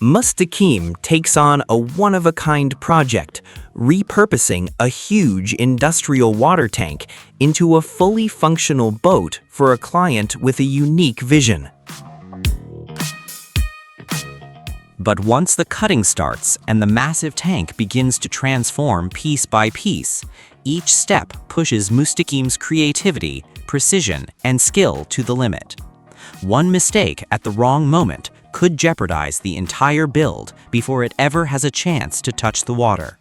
Mustaqim takes on a one-of-a-kind project, repurposing a huge industrial water tank into a fully functional boat for a client with a unique vision. But once the cutting starts and the massive tank begins to transform piece by piece, each step pushes Mustaqim's creativity, precision, and skill to the limit. One mistake at the wrong moment could jeopardize the entire build before it ever has a chance to touch the water.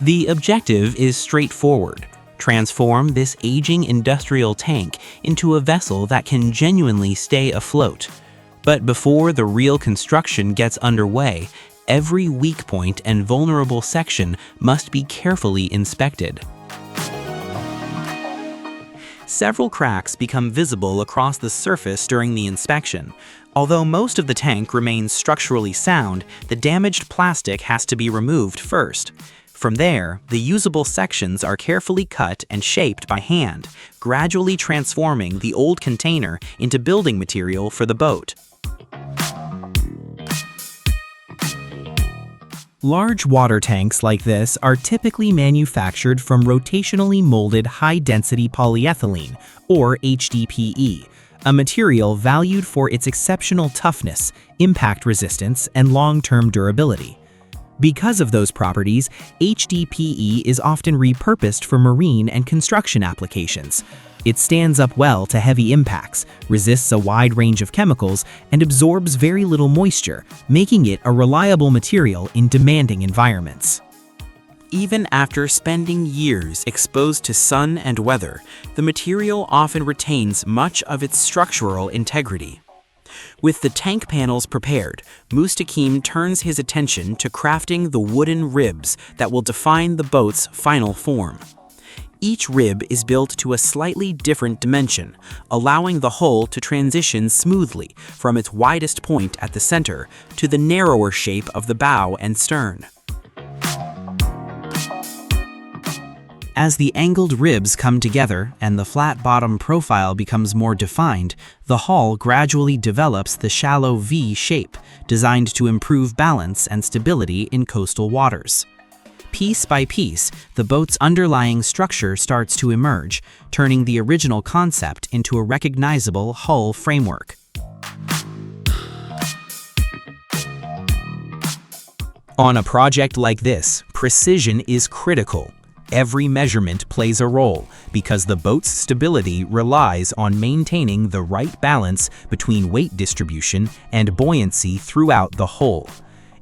The objective is straightforward: transform this aging industrial tank into a vessel that can genuinely stay afloat. But before the real construction gets underway, every weak point and vulnerable section must be carefully inspected. Several cracks become visible across the surface during the inspection. Although most of the tank remains structurally sound, the damaged plastic has to be removed first. From there, the usable sections are carefully cut and shaped by hand, gradually transforming the old container into building material for the boat. Large water tanks like this are typically manufactured from rotationally molded high-density polyethylene, or HDPE, a material valued for its exceptional toughness, impact resistance, and long-term durability. Because of those properties, HDPE is often repurposed for marine and construction applications. It stands up well to heavy impacts, resists a wide range of chemicals, and absorbs very little moisture, making it a reliable material in demanding environments. Even after spending years exposed to sun and weather, the material often retains much of its structural integrity. With the tank panels prepared, Mustaqim turns his attention to crafting the wooden ribs that will define the boat's final form. Each rib is built to a slightly different dimension, allowing the hull to transition smoothly from its widest point at the center to the narrower shape of the bow and stern. As the angled ribs come together and the flat bottom profile becomes more defined, the hull gradually develops the shallow V shape, designed to improve balance and stability in coastal waters. Piece by piece, the boat's underlying structure starts to emerge, turning the original concept into a recognizable hull framework. On a project like this, precision is critical. Every measurement plays a role because the boat's stability relies on maintaining the right balance between weight distribution and buoyancy throughout the hull.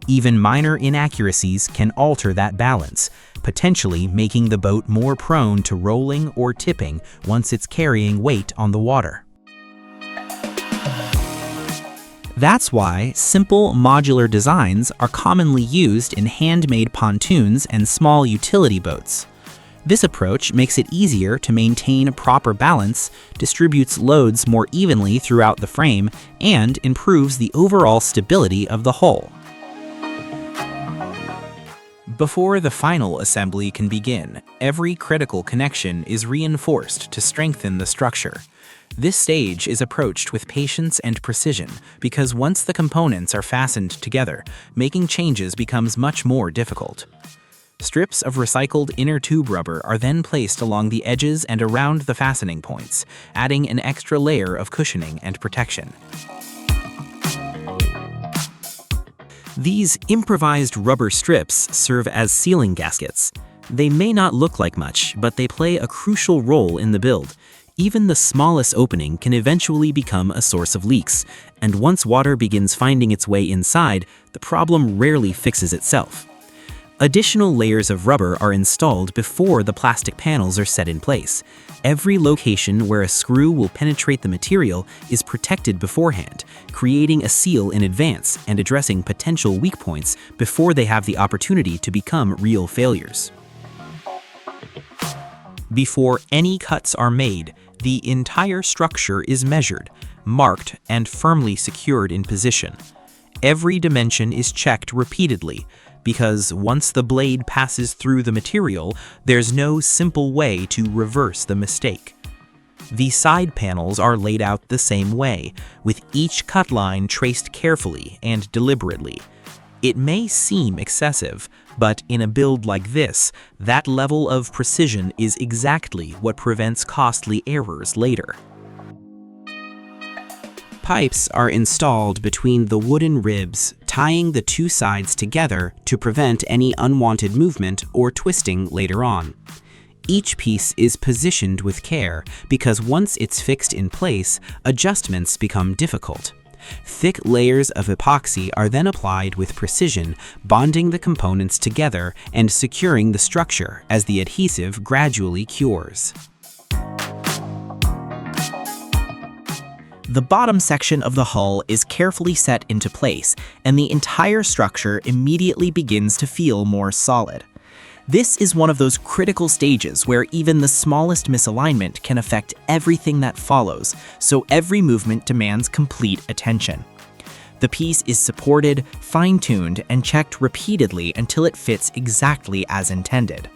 Even minor inaccuracies can alter that balance, potentially making the boat more prone to rolling or tipping once it's carrying weight on the water. That's why simple modular designs are commonly used in handmade pontoons and small utility boats. This approach makes it easier to maintain proper balance, distributes loads more evenly throughout the frame, and improves the overall stability of the hull. Before the final assembly can begin, every critical connection is reinforced to strengthen the structure. This stage is approached with patience and precision because once the components are fastened together, making changes becomes much more difficult. Strips of recycled inner tube rubber are then placed along the edges and around the fastening points, adding an extra layer of cushioning and protection. These improvised rubber strips serve as sealing gaskets. They may not look like much, but they play a crucial role in the build. Even the smallest opening can eventually become a source of leaks, and once water begins finding its way inside, the problem rarely fixes itself. Additional layers of rubber are installed before the plastic panels are set in place. Every location where a screw will penetrate the material is protected beforehand, creating a seal in advance and addressing potential weak points before they have the opportunity to become real failures. Before any cuts are made, the entire structure is measured, marked, and firmly secured in position. Every dimension is checked repeatedly, because once the blade passes through the material, there's no simple way to reverse the mistake. The side panels are laid out the same way, with each cut line traced carefully and deliberately. It may seem excessive, but in a build like this, that level of precision is exactly what prevents costly errors later. Pipes are installed between the wooden ribs, tying the two sides together to prevent any unwanted movement or twisting later on. Each piece is positioned with care because once it's fixed in place, adjustments become difficult. Thick layers of epoxy are then applied with precision, bonding the components together and securing the structure as the adhesive gradually cures. The bottom section of the hull is carefully set into place, and the entire structure immediately begins to feel more solid. This is one of those critical stages where even the smallest misalignment can affect everything that follows, so every movement demands complete attention. The piece is supported, fine-tuned, and checked repeatedly until it fits exactly as intended.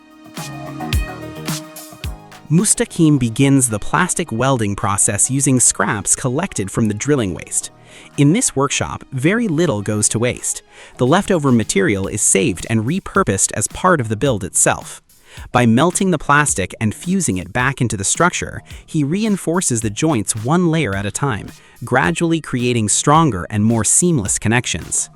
Mustaqim begins the plastic welding process using scraps collected from the drilling waste. In this workshop, very little goes to waste. The leftover material is saved and repurposed as part of the build itself. By melting the plastic and fusing it back into the structure, he reinforces the joints one layer at a time, gradually creating stronger and more seamless connections.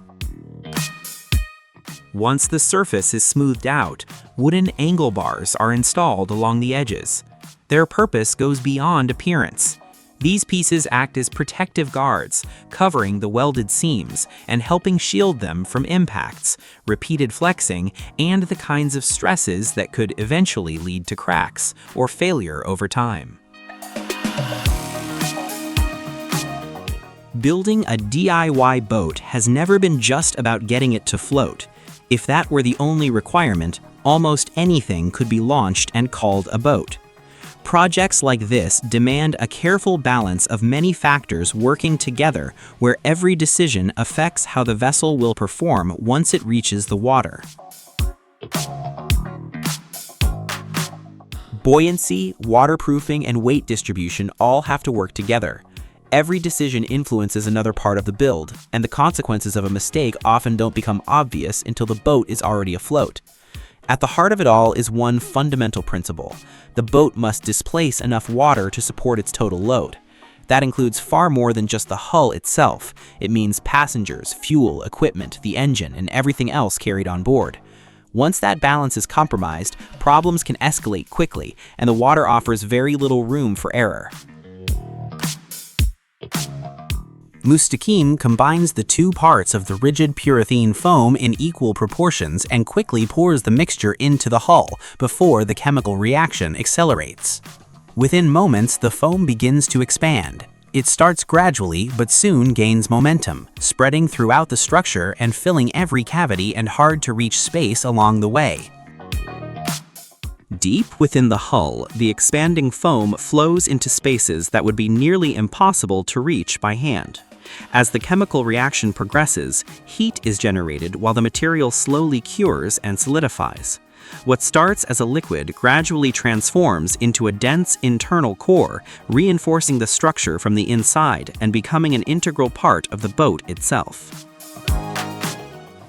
Once the surface is smoothed out, wooden angle bars are installed along the edges. Their purpose goes beyond appearance. These pieces act as protective guards, covering the welded seams and helping shield them from impacts, repeated flexing, and the kinds of stresses that could eventually lead to cracks or failure over time. Building a DIY boat has never been just about getting it to float. If that were the only requirement, almost anything could be launched and called a boat. Projects like this demand a careful balance of many factors working together, where every decision affects how the vessel will perform once it reaches the water. Buoyancy, waterproofing, and weight distribution all have to work together. Every decision influences another part of the build, and the consequences of a mistake often don't become obvious until the boat is already afloat. At the heart of it all is one fundamental principle. The boat must displace enough water to support its total load. That includes far more than just the hull itself. It means passengers, fuel, equipment, the engine, and everything else carried on board. Once that balance is compromised, problems can escalate quickly, and the water offers very little room for error. Mustaqim combines the two parts of the rigid polyurethane foam in equal proportions and quickly pours the mixture into the hull before the chemical reaction accelerates. Within moments, the foam begins to expand. It starts gradually but soon gains momentum, spreading throughout the structure and filling every cavity and hard-to-reach space along the way. Deep within the hull, the expanding foam flows into spaces that would be nearly impossible to reach by hand. As the chemical reaction progresses, heat is generated while the material slowly cures and solidifies. What starts as a liquid gradually transforms into a dense internal core, reinforcing the structure from the inside and becoming an integral part of the boat itself.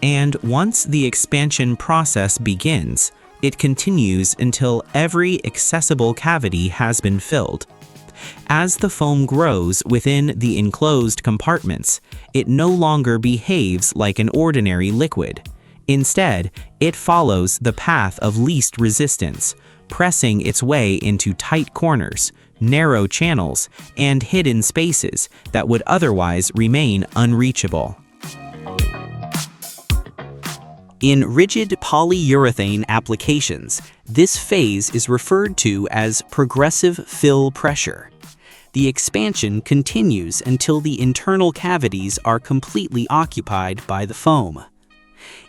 And once the expansion process begins, it continues until every accessible cavity has been filled. As the foam grows within the enclosed compartments, it no longer behaves like an ordinary liquid. Instead, it follows the path of least resistance, pressing its way into tight corners, narrow channels, and hidden spaces that would otherwise remain unreachable. In rigid polyurethane applications, this phase is referred to as progressive fill pressure. The expansion continues until the internal cavities are completely occupied by the foam.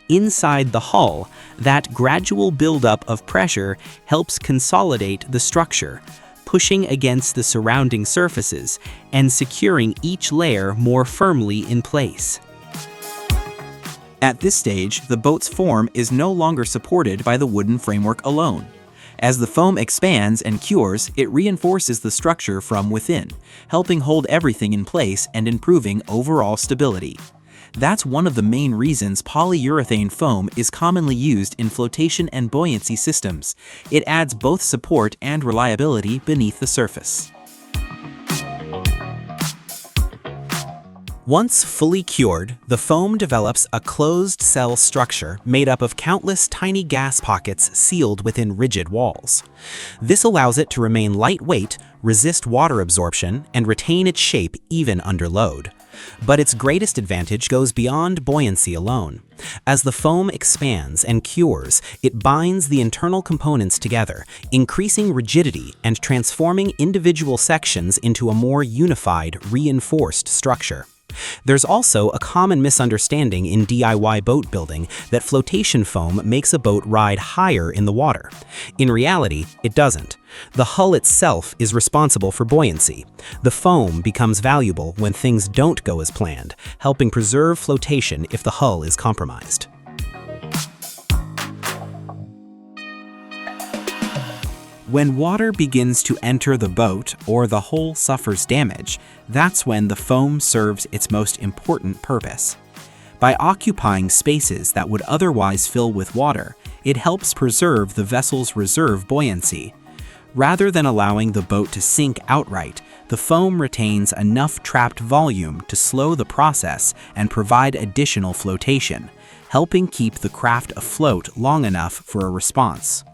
Inside the hull, that gradual buildup of pressure helps consolidate the structure, pushing against the surrounding surfaces and securing each layer more firmly in place. At this stage, the boat's form is no longer supported by the wooden framework alone. As the foam expands and cures, it reinforces the structure from within, helping hold everything in place and improving overall stability. That's one of the main reasons polyurethane foam is commonly used in flotation and buoyancy systems. It adds both support and reliability beneath the surface. Once fully cured, the foam develops a closed-cell structure made up of countless tiny gas pockets sealed within rigid walls. This allows it to remain lightweight, resist water absorption, and retain its shape even under load. But its greatest advantage goes beyond buoyancy alone. As the foam expands and cures, it binds the internal components together, increasing rigidity and transforming individual sections into a more unified, reinforced structure. There's also a common misunderstanding in DIY boat building that flotation foam makes a boat ride higher in the water. In reality, it doesn't. The hull itself is responsible for buoyancy. The foam becomes valuable when things don't go as planned, helping preserve flotation if the hull is compromised. When water begins to enter the boat or the hull suffers damage, that's when the foam serves its most important purpose. By occupying spaces that would otherwise fill with water, it helps preserve the vessel's reserve buoyancy. Rather than allowing the boat to sink outright, the foam retains enough trapped volume to slow the process and provide additional flotation, helping keep the craft afloat long enough for a response.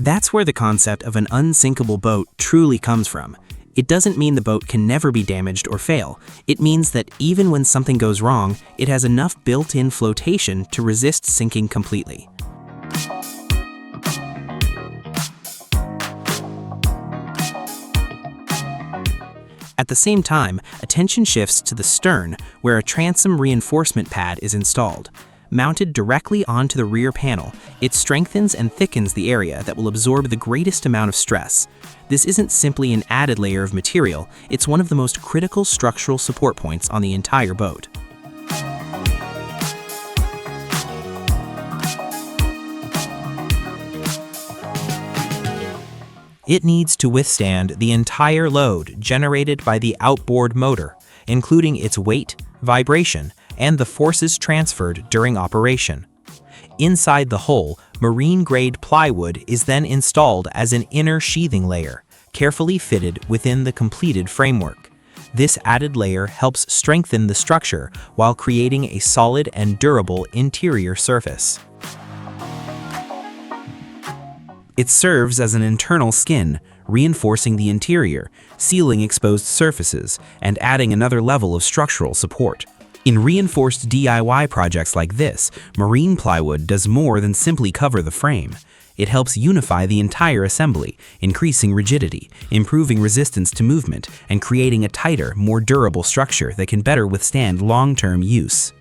That's where the concept of an unsinkable boat truly comes from. It doesn't mean the boat can never be damaged or fail. It means that even when something goes wrong, it has enough built-in flotation to resist sinking completely. At the same time, attention shifts to the stern, where a transom reinforcement pad is installed. Mounted directly onto the rear panel, it strengthens and thickens the area that will absorb the greatest amount of stress. This isn't simply an added layer of material, it's one of the most critical structural support points on the entire boat. It needs to withstand the entire load generated by the outboard motor, including its weight, vibration, and the forces transferred during operation. Inside the hull, marine-grade plywood is then installed as an inner sheathing layer, carefully fitted within the completed framework. This added layer helps strengthen the structure while creating a solid and durable interior surface. It serves as an internal skin, reinforcing the interior, sealing exposed surfaces, and adding another level of structural support. In reinforced DIY projects like this, marine plywood does more than simply cover the frame. It helps unify the entire assembly, increasing rigidity, improving resistance to movement, and creating a tighter, more durable structure that can better withstand long-term use.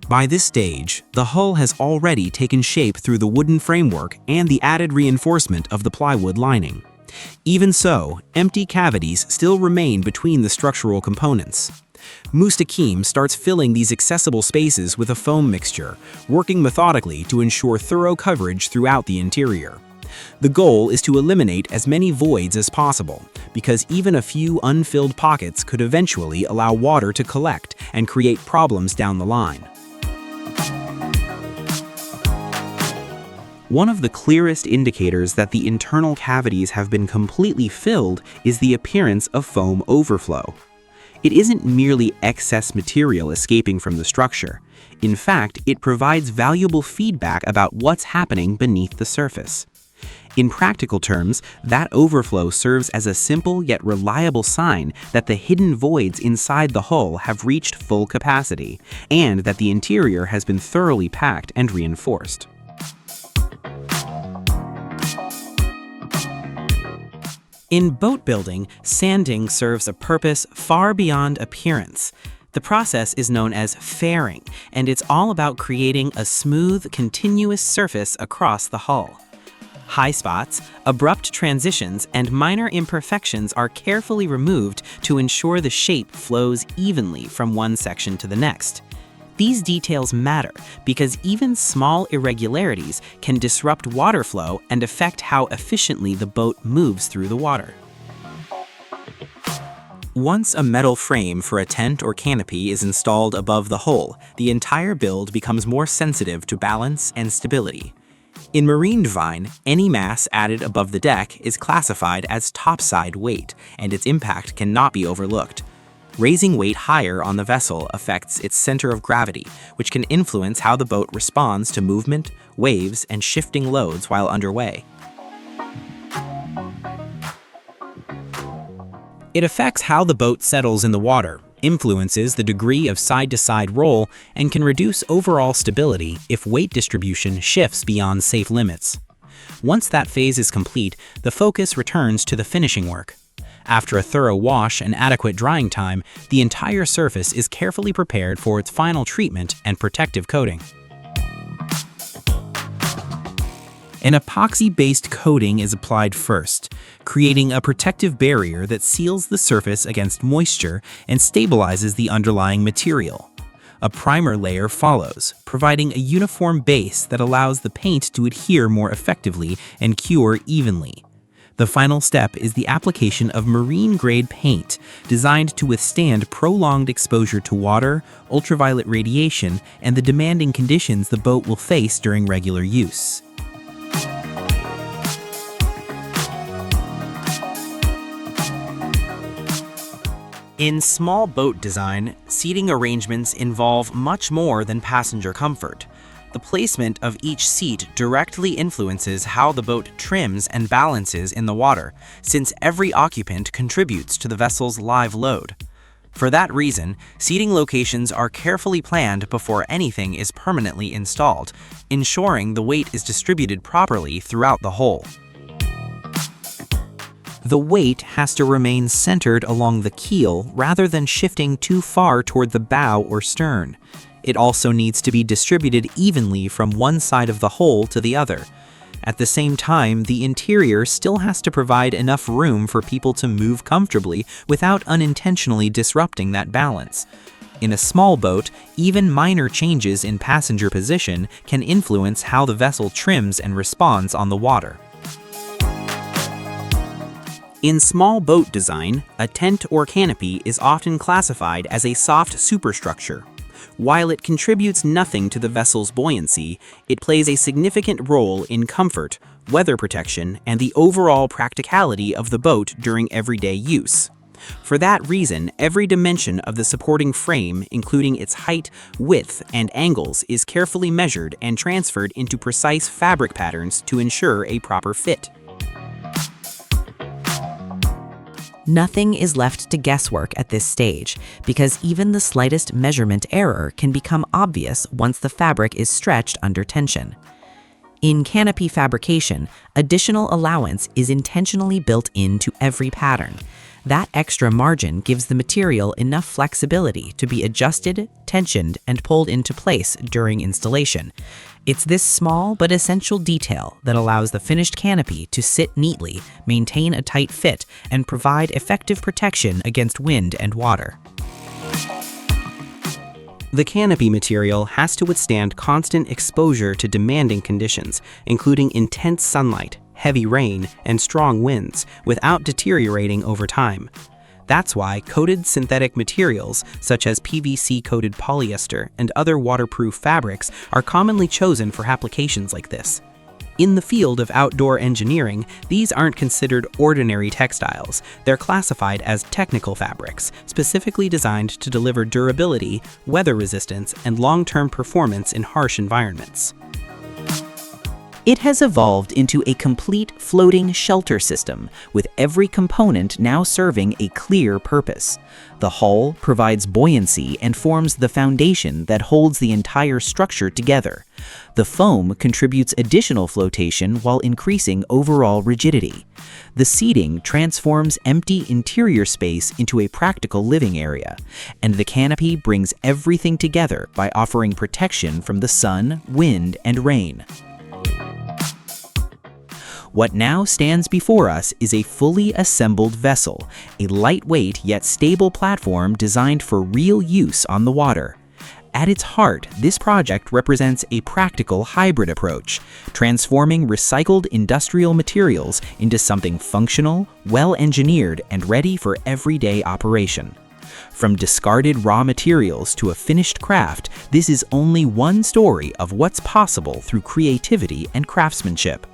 By this stage, the hull has already taken shape through the wooden framework and the added reinforcement of the plywood lining. Even so, empty cavities still remain between the structural components. Mustaqim starts filling these accessible spaces with a foam mixture, working methodically to ensure thorough coverage throughout the interior. The goal is to eliminate as many voids as possible, because even a few unfilled pockets could eventually allow water to collect and create problems down the line. One of the clearest indicators that the internal cavities have been completely filled is the appearance of foam overflow. It isn't merely excess material escaping from the structure. In fact, it provides valuable feedback about what's happening beneath the surface. In practical terms, that overflow serves as a simple yet reliable sign that the hidden voids inside the hull have reached full capacity, and that the interior has been thoroughly packed and reinforced. In boat building, sanding serves a purpose far beyond appearance. The process is known as fairing, and it's all about creating a smooth, continuous surface across the hull. High spots, abrupt transitions, and minor imperfections are carefully removed to ensure the shape flows evenly from one section to the next. These details matter because even small irregularities can disrupt water flow and affect how efficiently the boat moves through the water. Once a metal frame for a tent or canopy is installed above the hull, the entire build becomes more sensitive to balance and stability. In marine design, any mass added above the deck is classified as topside weight, and its impact cannot be overlooked. Raising weight higher on the vessel affects its center of gravity, which can influence how the boat responds to movement, waves, and shifting loads while underway. It affects how the boat settles in the water, influences the degree of side-to-side roll, and can reduce overall stability if weight distribution shifts beyond safe limits. Once that phase is complete, the focus returns to the finishing work. After a thorough wash and adequate drying time, the entire surface is carefully prepared for its final treatment and protective coating. An epoxy-based coating is applied first, creating a protective barrier that seals the surface against moisture and stabilizes the underlying material. A primer layer follows, providing a uniform base that allows the paint to adhere more effectively and cure evenly. The final step is the application of marine-grade paint, designed to withstand prolonged exposure to water, ultraviolet radiation, and the demanding conditions the boat will face during regular use. In small boat design, seating arrangements involve much more than passenger comfort. The placement of each seat directly influences how the boat trims and balances in the water, since every occupant contributes to the vessel's live load. For that reason, seating locations are carefully planned before anything is permanently installed, ensuring the weight is distributed properly throughout the hull. The weight has to remain centered along the keel rather than shifting too far toward the bow or stern. It also needs to be distributed evenly from one side of the hull to the other. At the same time, the interior still has to provide enough room for people to move comfortably without unintentionally disrupting that balance. In a small boat, even minor changes in passenger position can influence how the vessel trims and responds on the water. In small boat design, a tent or canopy is often classified as a soft superstructure. While it contributes nothing to the vessel's buoyancy, it plays a significant role in comfort, weather protection, and the overall practicality of the boat during everyday use. For that reason, every dimension of the supporting frame, including its height, width, and angles, is carefully measured and transferred into precise fabric patterns to ensure a proper fit. Nothing is left to guesswork at this stage, because even the slightest measurement error can become obvious once the fabric is stretched under tension. In canopy fabrication, additional allowance is intentionally built into every pattern. That extra margin gives the material enough flexibility to be adjusted, tensioned, and pulled into place during installation. It's this small but essential detail that allows the finished canopy to sit neatly, maintain a tight fit, and provide effective protection against wind and water. The canopy material has to withstand constant exposure to demanding conditions, including intense sunlight, heavy rain, and strong winds, without deteriorating over time. That's why coated synthetic materials, such as PVC-coated polyester and other waterproof fabrics, are commonly chosen for applications like this. In the field of outdoor engineering, these aren't considered ordinary textiles. They're classified as technical fabrics, specifically designed to deliver durability, weather resistance, and long-term performance in harsh environments. It has evolved into a complete floating shelter system, with every component now serving a clear purpose. The hull provides buoyancy and forms the foundation that holds the entire structure together. The foam contributes additional flotation while increasing overall rigidity. The seating transforms empty interior space into a practical living area, and the canopy brings everything together by offering protection from the sun, wind, and rain. What now stands before us is a fully assembled vessel, a lightweight yet stable platform designed for real use on the water. At its heart, this project represents a practical hybrid approach, transforming recycled industrial materials into something functional, well-engineered, and ready for everyday operation. From discarded raw materials to a finished craft, this is only one story of what's possible through creativity and craftsmanship.